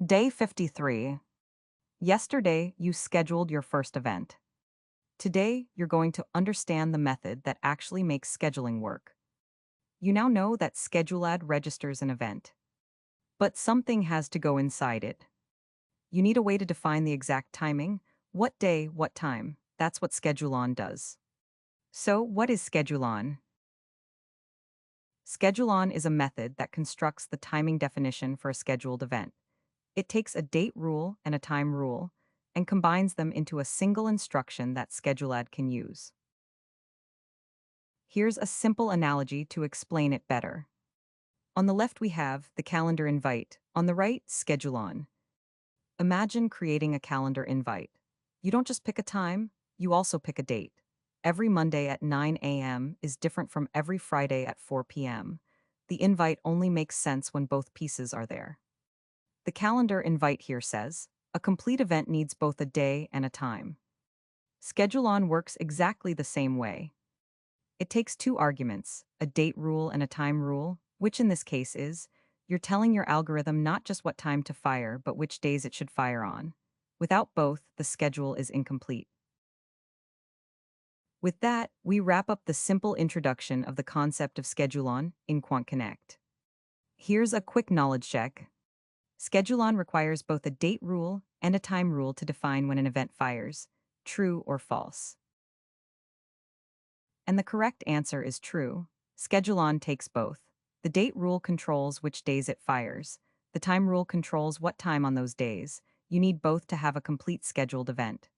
Day 53. Yesterday, you scheduled your first event. Today, you're going to understand the method that actually makes scheduling work. You now know that Schedule.On registers an event. But something has to go inside it. You need a way to define the exact timing, what day, what time. That's what Schedule.On does. So, what is Schedule.On? Schedule.On is a method that constructs the timing definition for a scheduled event. It takes a date rule and a time rule and combines them into a single instruction that Schedule.On can use. Here's a simple analogy to explain it better. On the left, we have the calendar invite. On the right, Schedule.On. Imagine creating a calendar invite. You don't just pick a time, you also pick a date. Every Monday at 9 a.m. is different from every Friday at 4 p.m. The invite only makes sense when both pieces are there. The calendar invite here says, a complete event needs both a day and a time. Schedule.On works exactly the same way. It takes two arguments, a date rule and a time rule, which in this case is, you're telling your algorithm not just what time to fire, but which days it should fire on. Without both, the schedule is incomplete. With that, we wrap up the simple introduction of the concept of Schedule.On in QuantConnect. Here's a quick knowledge check. Schedule.On requires both a date rule and a time rule to define when an event fires, true or false. And the correct answer is true. Schedule.On takes both. The date rule controls which days it fires. The time rule controls what time on those days. You need both to have a complete scheduled event.